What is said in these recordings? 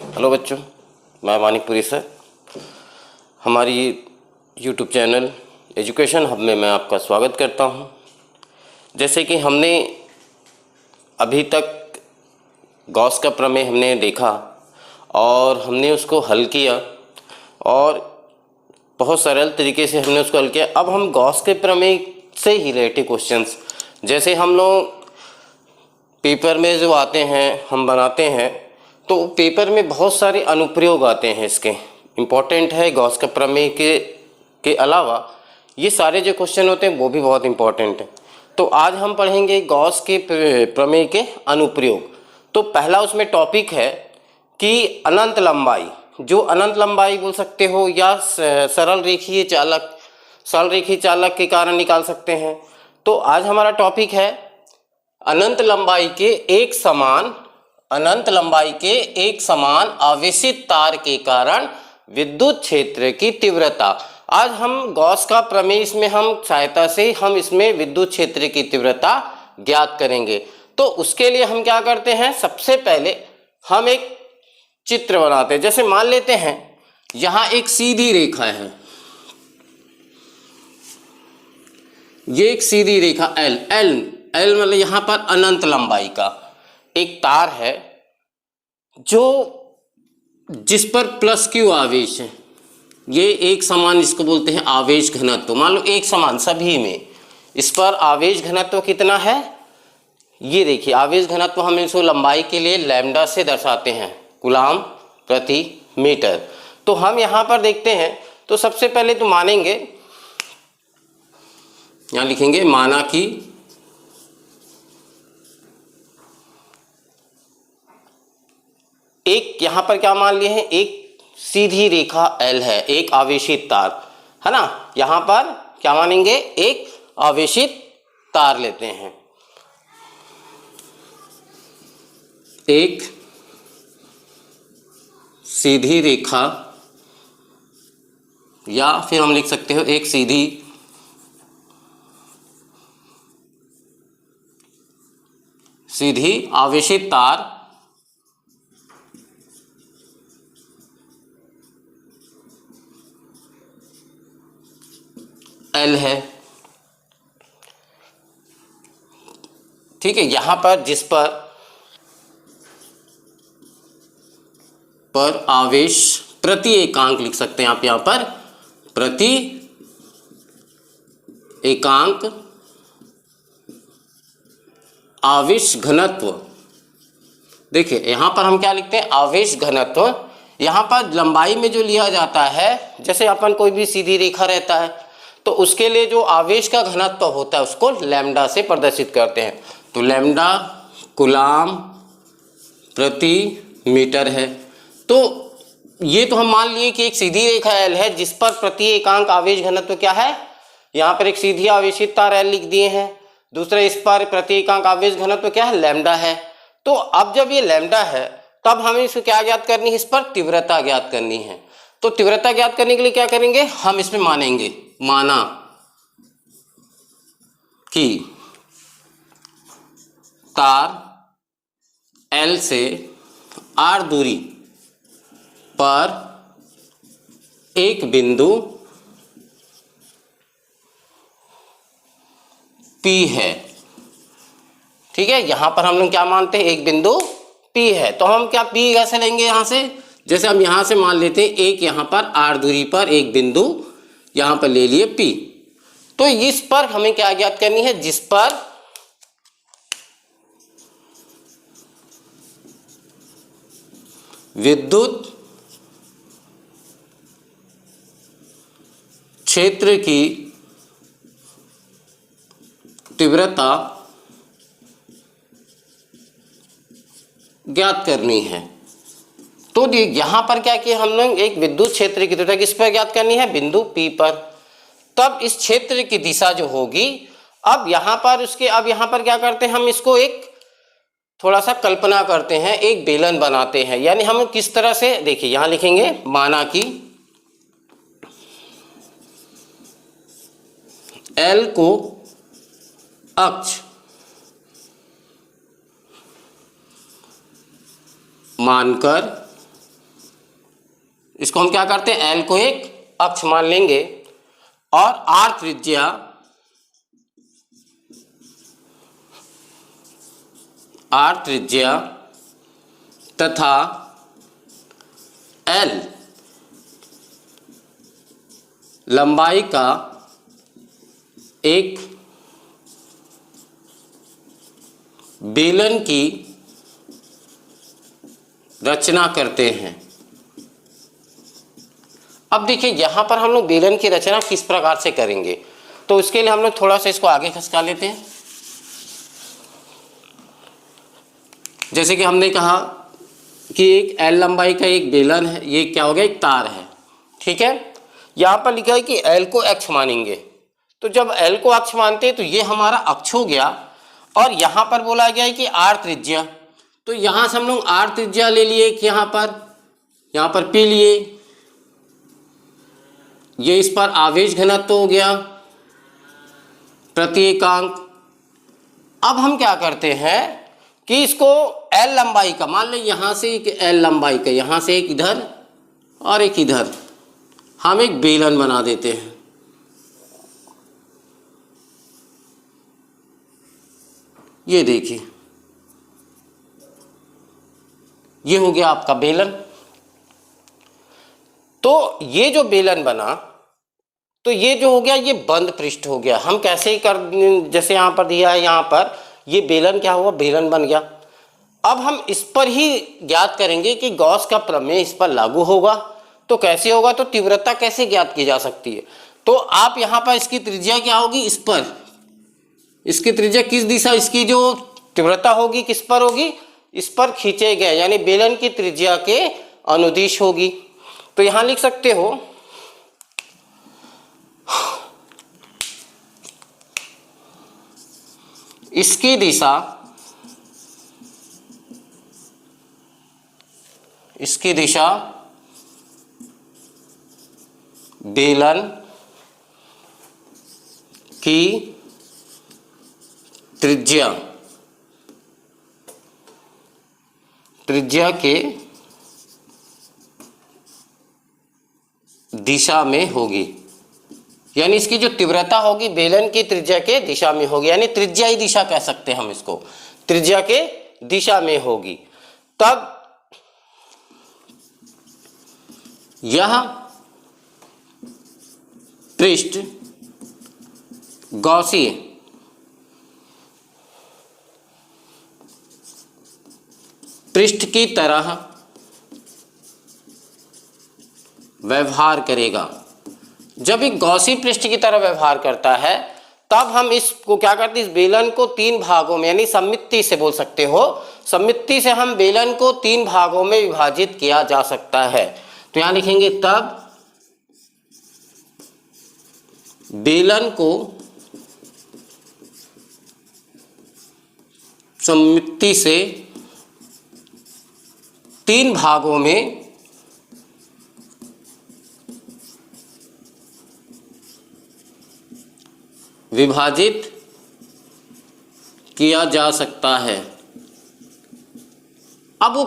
Hello बच्चों, मैं Manikpuri sir. हमारी यूट्यूब चैनल एजुकेशन हब में मैं आपका स्वागत करता हूं। जैसे कि हमने अभी तक गॉस का प्रमेय हमने देखा और हमने उसको हल किया और बहुत सरल तरीके से हमने उसको हल किया। अब हम गॉस के प्रमेय से ही रिलेटेड क्वेश्चंस, जैसे हम लोग पेपर में जो आते हैं हम बनाते हैं, तो पेपर में बहुत सारे अनुप्रयोग आते हैं। इसके इम्पोर्टेंट है गॉस का प्रमेय के अलावा ये सारे जो क्वेश्चन होते हैं वो भी बहुत इम्पोर्टेंट है। तो आज हम पढ़ेंगे गॉस के प्रमेय के अनुप्रयोग। तो पहला उसमें टॉपिक है कि अनंत लंबाई, जो अनंत लंबाई बोल सकते हो या सरल रेखीय चालक के कारण निकाल सकते हैं। तो आज हमारा टॉपिक है अनंत लंबाई के एक समान आवेशित तार के कारण विद्युत क्षेत्र की तीव्रता। आज हम गॉस का प्रमेय इसमें हम सहायता से हम इसमें विद्युत क्षेत्र की तीव्रता ज्ञात करेंगे। तो उसके लिए हम क्या करते हैं, सबसे पहले हम एक चित्र बनाते हैं। जैसे मान लेते हैं यहां एक सीधी रेखा है, ये एक सीधी रेखा एल मतलब यहां पर अनंत लंबाई का एक तार है जिस पर प्लस क्यू आवेश है। ये एक समान इसको बोलते हैं आवेश घनत्व। मान लो एक समान सभी में इस पर आवेश घनत्व कितना है, ये देखिए आवेश घनत्व हम इसको लंबाई के लिए लैम्डा से दर्शाते हैं, कूलाम प्रति मीटर। तो हम यहां पर देखते हैं, तो सबसे पहले तो मानेंगे, यहां लिखेंगे माना कि एक यहां पर क्या मान लिए हैं, एक सीधी रेखा एल है, एक आवेशित तार है ना। यहां पर क्या मानेंगे, एक आवेशित तार लेते हैं, एक सीधी रेखा या फिर हम लिख सकते हो एक सीधी आवेशित तार एल है। ठीक है, यहां पर जिस पर आवेश प्रति एकांक लिख सकते हैं आप, यहां पर प्रति एकांक आवेश घनत्व। देखिए यहां पर हम क्या लिखते हैं, आवेश घनत्व। यहां पर लंबाई में जो लिया जाता है, जैसे अपन कोई भी सीधी रेखा रहता है तो उसके लिए जो आवेश का घनत्व होता है उसको लैम्डा से प्रदर्शित करते हैं। तो लैम्डा कूलाम प्रति मीटर है। तो ये तो हम मान लिए कि एक सीधी रेखा एल है जिस पर प्रति एकांक आवेश घनत्व क्या है, यहाँ पर एक सीधी आवेशित तार एल लिख दिए हैं। दूसरा इस पर प्रति एकांक आवेश घनत्व क्या है, लैम्डा है। तो अब जब ये लैम्डा है तब हमें इसको क्या ज्ञात करनी है, इस पर तीव्रता ज्ञात करनी है। तो तीव्रता ज्ञात करने के लिए क्या करेंगे, हम इसमें माना कि तार एल से आर दूरी पर एक बिंदु P है। ठीक है, यहां पर हम लोग क्या मानते हैं, एक बिंदु P है। तो हम क्या P कैसे लेंगे, यहां से जैसे हम यहां से मान लेते हैं एक यहां पर r दूरी पर एक बिंदु यहां पर ले लिए P। तो इस पर हमें क्या ज्ञात करनी है, जिस पर विद्युत क्षेत्र की तीव्रता ज्ञात करनी है। तो यहां पर क्या किया हम लोग, एक विद्युत क्षेत्र की तीव्रता किस पर ज्ञात करनी है, बिंदु P पर। तब इस क्षेत्र की दिशा जो होगी, अब यहां पर क्या करते हैं, हम इसको एक थोड़ा सा कल्पना करते हैं, एक बेलन बनाते हैं। यानी हम किस तरह से, देखिए यहां लिखेंगे माना कि L को अक्ष मानकर इसको हम क्या करते हैं, एल को एक अक्ष मान लेंगे और आर त्रिज्या तथा एल लंबाई का एक बेलन की रचना करते हैं। अब देखिए यहां पर हम लोग बेलन की रचना किस प्रकार से करेंगे, तो इसके लिए हम लोग थोड़ा सा इसको आगे खसका लेते हैं। जैसे कि हमने कहा कि एक एल लंबाई का एक बेलन है, ये क्या हो गया, एक तार है, ठीक है। यहाँ पर लिखा है कि एल को अक्ष मानेंगे, तो जब एल को अक्ष मानते हैं तो ये हमारा अक्ष हो गया, और यहाँ पर बोला गया है कि आर त्रिज्या, तो यहाँ से हम लोग आर त्रिज्या ले लिए कि यहाँ पर पी लिए, ये इस पर आवेश घनत्व हो गया प्रति एकांक। अब हम क्या करते हैं कि इसको एल लंबाई का मान लें, यहाँ से एक एल लंबाई का, यहाँ से एक इधर और एक इधर, हम एक बेलन बना देते हैं। ये देखिए, ये हो गया आपका बेलन। तो ये जो बेलन बना, तो ये जो हो गया ये बंद पृष्ठ हो गया। हम कैसे ही कर, जैसे यहाँ पर दिया है, यहाँ पर ये बेलन क्या हुआ, बेलन बन गया। अब हम इस पर ही ज्ञात करेंगे कि गॉस का प्रमेय इस पर लागू होगा। तो कैसे होगा, तो तीव्रता कैसे ज्ञात की जा सकती है, तो आप यहाँ पर इसकी त्रिज्या क्या होगी, इस पर, इसकी त्रिज्या किस दिशा, इसकी जो तीव्रता होगी किस पर होगी, इस पर खींचे गए यानी बेलन की त्रिज्या के अनुदिश होगी। तो यहां लिख सकते हो इसकी दिशा बेलन की त्रिज्या के दिशा में होगी, यानी इसकी जो तीव्रता होगी बेलन की त्रिज्या के दिशा में होगी, यानी त्रिज्याई दिशा कह सकते हैं हम इसको, त्रिज्या के दिशा में होगी। तब यह पृष्ठ गॉसीय पृष्ठ की तरह व्यवहार करेगा। जब एक गॉसी पृष्ठ की तरह व्यवहार करता है तब हम इसको क्या करते हैं, इस बेलन को 3 भागों में, यानी सममिति से बोल सकते हो, सममिति से हम बेलन को 3 भागों में विभाजित किया जा सकता है। तो यहां लिखेंगे तब बेलन को सममिति से 3 भागों में विभाजित किया जा सकता है। अब वो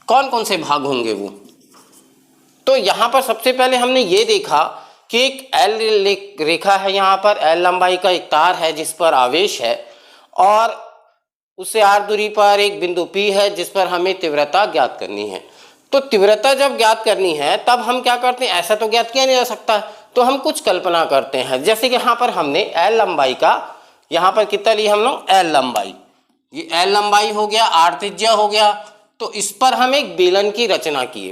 कौन कौन से भाग होंगे वो, तो यहां पर सबसे पहले हमने ये देखा कि एक एल रेखा है, यहाँ पर एल लंबाई का एक तार है जिस पर आवेश है, और उससे आर दूरी पर एक बिंदु P है जिस पर हमें तीव्रता ज्ञात करनी है। तो तीव्रता जब ज्ञात करनी है तब हम क्या करते हैं, ऐसा तो ज्ञात किया नहीं जा सकता, तो हम कुछ कल्पना करते हैं। जैसे कि यहाँ पर हमने एल लंबाई का, यहाँ पर कितना लिया हम लोग, एल लंबाई, ये एल लंबाई हो गया, आर त्रिज्या हो गया, तो इस पर हम एक बेलन की रचना किए।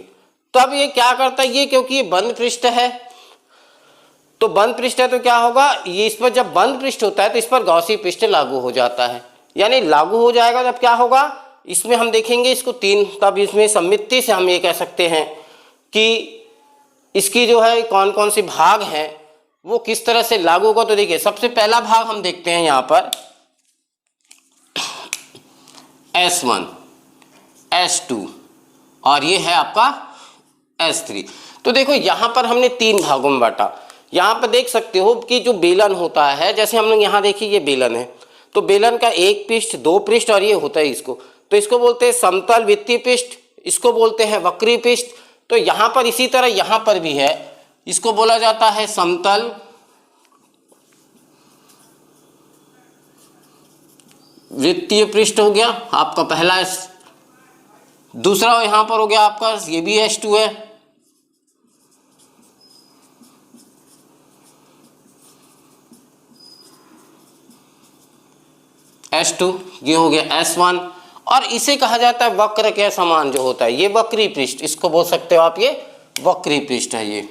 तब ये क्या करता है, ये क्योंकि ये बंद पृष्ठ है, तो बंद पृष्ठ है तो क्या होगा, ये इस पर जब बंद पृष्ठ होता है तो इस पर गॉसी पृष्ठ लागू हो जाता है, यानी लागू हो जाएगा। तब क्या होगा, इसमें हम देखेंगे इसको 3, तब इसमें सममिति से हम ये कह सकते हैं कि इसकी जो है कौन कौन से भाग हैं वो किस तरह से लागू होगा। तो देखिए सबसे पहला भाग हम देखते हैं यहाँ पर S1, S2 और ये है आपका S3। तो देखो यहाँ पर हमने 3 भागों में बांटा। यहाँ पर देख सकते हो कि जो बेलन होता है, जैसे हम लोग यहाँ देखिए ये बेलन है, तो बेलन का 1 पृष्ठ, 2 पृष्ठ और ये होता है इसको, तो इसको बोलते हैं समतल वित्तीय पृष्ठ, इसको बोलते हैं वक्री पृष्ठ, तो यहाँ पर इसी तरह यहाँ पर भी है, इसको बोला जाता है समतल वृत्तीय पृष्ठ हो गया आपका पहला। दूसरा यहाँ पर हो गया आपका, ये भी S2 है, S2 ये हो गया S1। और इसे कहा जाता है वक्र के समान जो होता है, ये वक्री पृष्ठ, इसको बोल सकते हो आप, ये वक्री पृष्ठ है ये।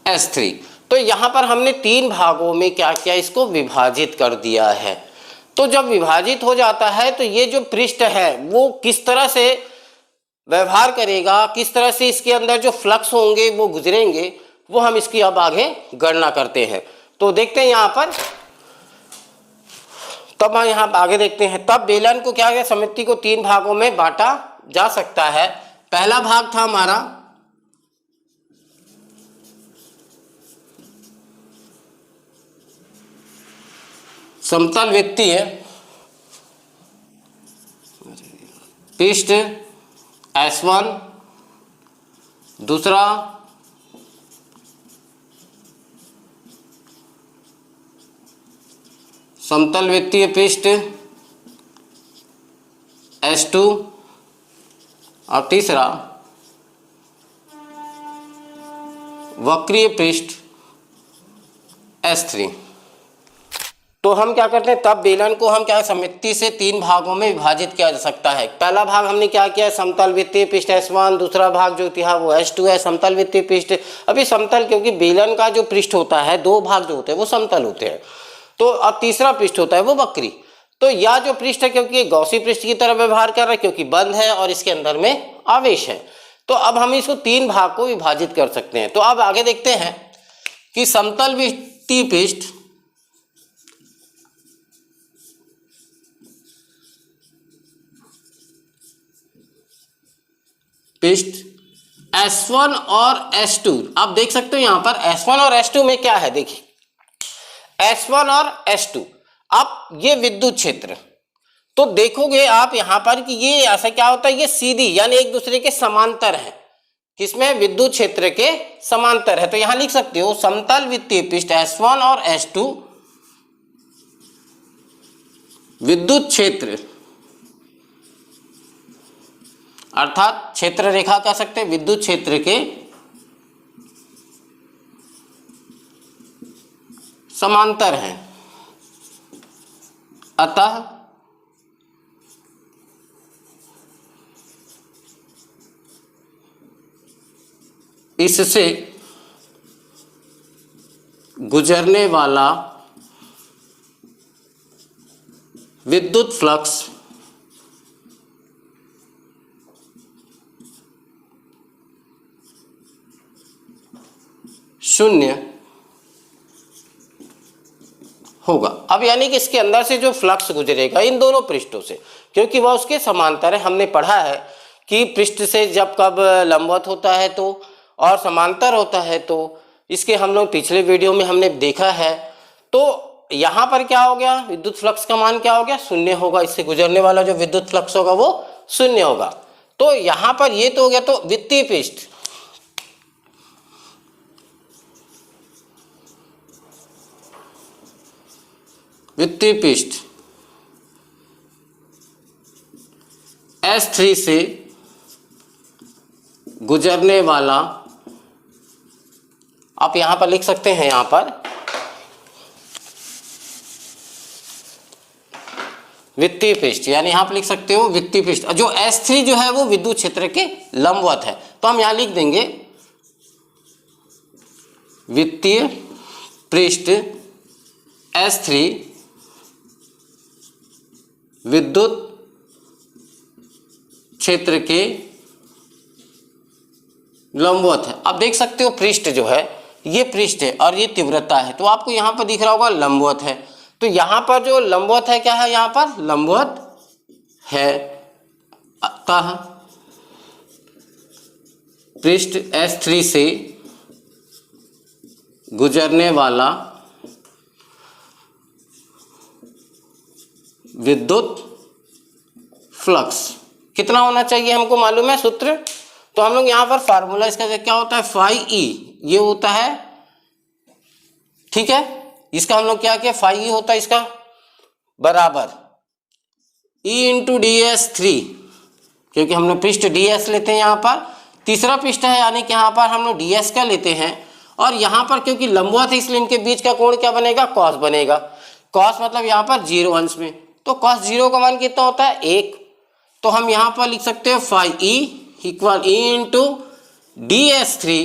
S3। तो यहाँ पर हमने 3 भागों में क्या किया, इसको विभाजित कर दिया है। तो जब विभाजित हो जाता है तो ये जो पृष्ठ है वो किस तरह से व्यवहार करेगा, किस तरह से इसके अंदर जो फ्लक्स होंगे वो गुजरेंगे, वो हम इसकी अब आगे गणना करते हैं। तो देखते हैं यहाँ पर, तब हम यहाँ आगे देखते हैं। तब बेलन को क्या है, सममिति को 3 भागों में बांटा जा सकता है। पहला भाग था हमारा समतल वृत्तीय पृष्ठ S1, दूसरा समतल वृत्तीय पृष्ठ S2 और तीसरा वक्रीय पृष्ठ S3। तो हम क्या करते हैं, तब बेलन को हम क्या सममिति से 3 भागों में विभाजित किया जा सकता है। पहला भाग हमने क्या किया, समतल वृत्तीय पृष्ठ S1, दूसरा भाग जो था वो S2 है, समतल वृत्तीय पृष्ठ। अभी समतल, क्योंकि बेलन का जो पृष्ठ होता है 2 भाग जो होते हैं वो समतल होते हैं, तो अब तीसरा पृष्ठ होता है वो वक्री। तो यह जो पृष्ठ है, क्योंकि ये गौसी पृष्ठ की तरह व्यवहार कर रहा है, क्योंकि बंद है और इसके अंदर में आवेश है, तो अब हम इसको 3 भाग को विभाजित कर सकते हैं। तो अब आगे देखते हैं कि समतल वृत्तीय पृष्ठ S1 और S2, आप देख सकते हो यहाँ पर S1 और S2 में क्या है, देखिए S1 और S2। अब ये विद्युत क्षेत्र, तो देखोगे आप यहाँ पर कि ये ऐसा क्या होता है, ये सीधी यानी एक दूसरे के समांतर है, किसमें, विद्युत क्षेत्र के समांतर है। तो यहाँ लिख सकते हो समतल वृत्तीय पृष्ठ S1 और S2 विद्युत क्षेत्र, अर्थात क्षेत्र रेखा कह सकते हैं, विद्युत क्षेत्र के समांतर हैं। अतः इससे गुजरने वाला विद्युत फ्लक्स शून्य होगा। अब यानी कि इसके अंदर से जो फ्लक्स गुजरेगा इन दोनों पृष्ठों से, क्योंकि वह उसके समांतर है, हमने पढ़ा है कि पृष्ठ से जब कब लंबवत होता है तो और समांतर होता है, तो इसके हम लोग पिछले वीडियो में हमने देखा है। तो यहाँ पर क्या हो गया, विद्युत फ्लक्स का मान क्या हो गया, शून्य होगा, इससे गुजरने वाला जो विद्युत फ्लक्स होगा वो शून्य होगा। तो यहाँ पर ये तो हो गया, तो वृत्तीय पृष्ठ S3 से गुजरने वाला, आप यहां पर लिख सकते हैं, यहां पर विद्युत पृष्ठ, यानी यहां पर लिख सकते हो विद्युत पृष्ठ। जो S3 जो है वो विद्युत क्षेत्र के लंबवत है, तो हम यहां लिख देंगे विद्युत पृष्ठ S3 विद्युत क्षेत्र के लंबवत है। अब देख सकते हो पृष्ठ जो है ये पृष्ठ है और ये तीव्रता है, तो आपको यहां पर दिख रहा होगा लंबवत है। तो यहां पर जो लंबवत है क्या है, यहां पर लंबवत है। अतः पृष्ठ S3 से गुजरने वाला विद्युत फ्लक्स कितना होना चाहिए हमको मालूम है सूत्र। तो हम लोग यहाँ पर फार्मूला इसका क्या होता है, फाई ई ये होता है, ठीक है। इसका हम लोग क्या किया, फाई ई होता है इसका बराबर ई इंटू डी एस थ्री, क्योंकि हम लोग पृष्ठ डी एस लेते हैं यहाँ पर, तीसरा पृष्ठ है यानी कि यहाँ पर हम लोग डी एस का लेते हैं, और यहाँ पर क्योंकि लंबवत है इसलिए इनके बीच का कोण क्या बनेगा, कॉस बनेगा। कॉस मतलब यहाँ पर 0 अंश में, तो कॉस 0 का मान कितना होता है 1। तो हम यहाँ पर लिख सकते हैं phi E equal E into D S three,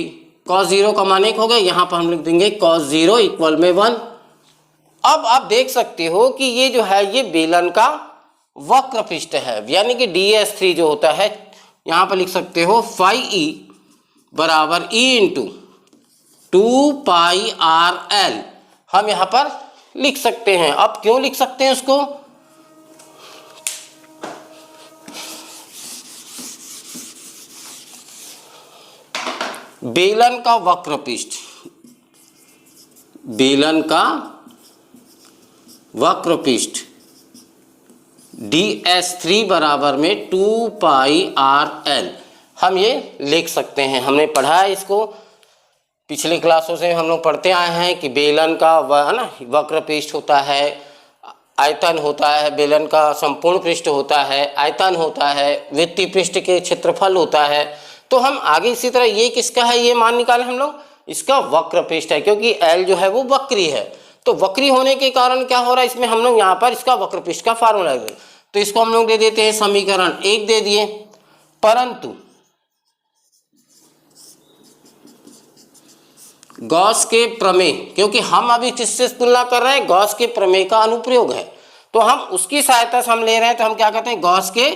cos 0 का मान 1 हो गया, यहाँ पर हम लिख देंगे कॉस 0 इक्वल में 1। अब आप देख सकते हो कि ये जो है ये बेलन का वक्र पृष्ठ है, यानी कि डी एस थ्री जो होता है, यहाँ पर लिख सकते हो फाई ई बराबर E into 2 pi R L, हम यहाँ पर लिख सकते हैं। अब क्यों लिख सकते हैं उसको, बेलन का वक्र पृष्ठ, बेलन का वक्र पृष्ठ डी एस थ्री बराबर में 2 पाई आर एल, हम ये लिख सकते हैं। हमने पढ़ा है इसको, पिछले क्लासों से हम लोग पढ़ते आए हैं कि बेलन का वक्र पृष्ठ होता है, आयतन होता है, बेलन का संपूर्ण पृष्ठ होता है, आयतन होता है, वृत्तीय पृष्ठ के क्षेत्रफल होता है। तो हम आगे इसी तरह ये किसका है ये मान निकाले हम लोग, इसका वक्र पृष्ठ है, क्योंकि एल जो है वो वक्री है। तो वक्री होने के कारण क्या हो रहा है, इसमें हम लोग यहाँ पर इसका वक्र पृष्ठ का फार्मूला दे, तो इसको हम लोग दे देते हैं समीकरण 1 दे दिए, परंतु गॉस के प्रमेय, क्योंकि हम अभी किससे तुलना कर रहे हैं, गॉस के प्रमेय का अनुप्रयोग है, तो हम उसकी सहायता से हम ले रहे हैं, तो हम क्या कहते हैं गॉस के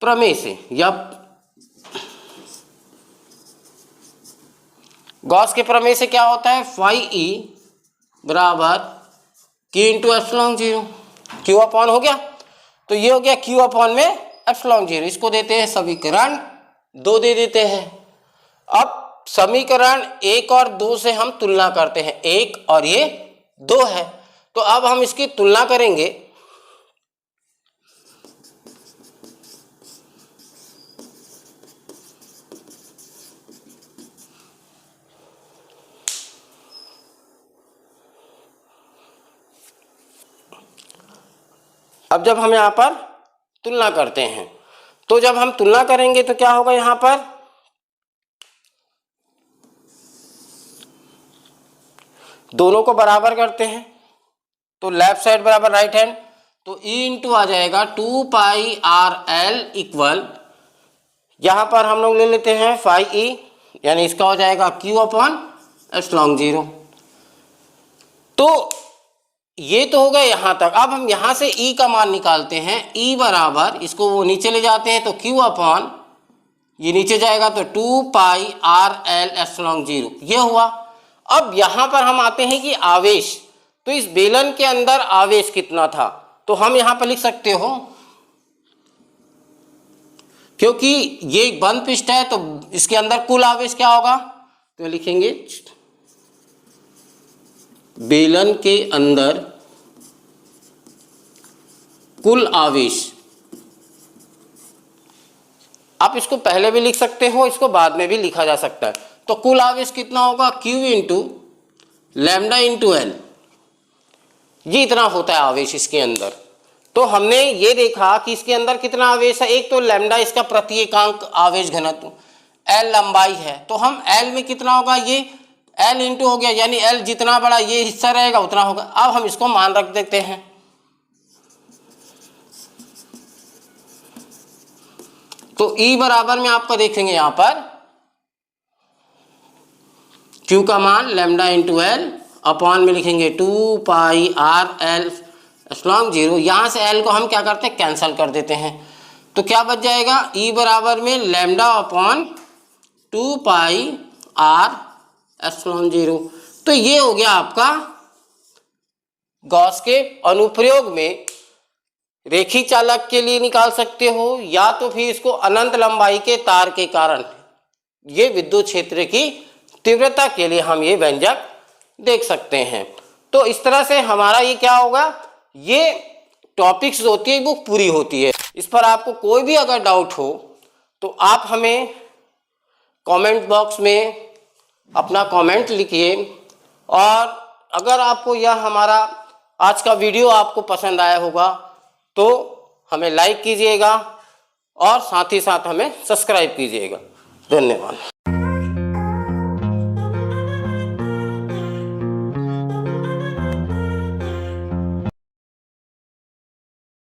प्रमेय से, या गॉस के प्रमेय से क्या होता है, फाई ई बराबर Q into epsilon 0, Q upon हो गया, तो ये हो गया क्यू अपॉन में एप्सिलॉन 0, इसको देते हैं समीकरण 2 दे देते हैं। अब समीकरण 1 और 2 से हम तुलना करते हैं, 1 और ये 2 है, तो अब हम इसकी तुलना करेंगे। अब जब हम यहाँ पर तुलना करते हैं, तो जब हम तुलना करेंगे तो क्या होगा, यहाँ पर दोनों को बराबर करते हैं, तो लेफ्ट साइड बराबर राइट हैंड, तो ई इंटू आ जाएगा 2 पाई आर एल इक्वल, यहाँ पर हम लोग ले लेते हैं फाई ई, यानी इसका हो जाएगा क्यू अपॉन एप्सिलॉन 0। तो ये तो हो गया यहाँ तक। अब हम यहाँ से ई का मान निकालते हैं, ई बराबर, इसको वो नीचे ले जाते हैं, तो क्यू अपॉन ये नीचे जाएगा तो 2 पाई आर एल एप्सिलॉन 0 ये हुआ। अब यहाँ पर हम आते हैं कि आवेश, तो इस बेलन के अंदर आवेश कितना था, तो हम यहाँ पर लिख सकते हो, क्योंकि ये एक बंद पृष्ठ है तो इसके अंदर कुल आवेश क्या होगा, तो लिखेंगे बेलन के अंदर कुल आवेश। आप इसको पहले भी लिख सकते हो, इसको बाद में भी लिखा जा सकता है। तो कुल आवेश कितना होगा, Q into lambda into L, ये इतना होता है आवेश इसके अंदर। तो हमने ये देखा कि इसके अंदर कितना आवेश है, एक तो लैम्डा इसका प्रति एकांक आवेश घनत्व, एल लंबाई है, तो हम एल में कितना होगा, ये एल इंटू हो गया, यानी एल जितना बड़ा ये हिस्सा रहेगा उतना होगा। अब हम इसको मान रख देते हैं, तो E बराबर में आपको देखेंगे यहाँ पर Q का मान लैम्डा इंटू एल अपॉन में लिखेंगे 2 पाई आर एल एप्सिलॉन 0, यहाँ से एल को हम क्या करते हैं कैंसिल कर देते हैं, तो क्या बच जाएगा E बराबर में lambda upon 2 pi R epsilon 0। तो ये हो गया आपका गॉस के अनुप्रयोग में रेखी चालक के लिए निकाल सकते हो, या तो फिर इसको अनंत लंबाई के तार के कारण ये विद्युत क्षेत्र की तीव्रता के लिए हम ये व्यंजक देख सकते हैं। तो इस तरह से हमारा ये क्या होगा, ये टॉपिक्स होती है वो पूरी होती है। इस पर आपको कोई भी अगर डाउट हो तो आप हमें कमेंट बॉक्स में अपना कमेंट लिखिए। और अगर आपको यह हमारा आज का वीडियो आपको पसंद आया होगा तो हमें लाइक कीजिएगा और साथ ही साथ हमें सब्सक्राइब कीजिएगा। धन्यवाद।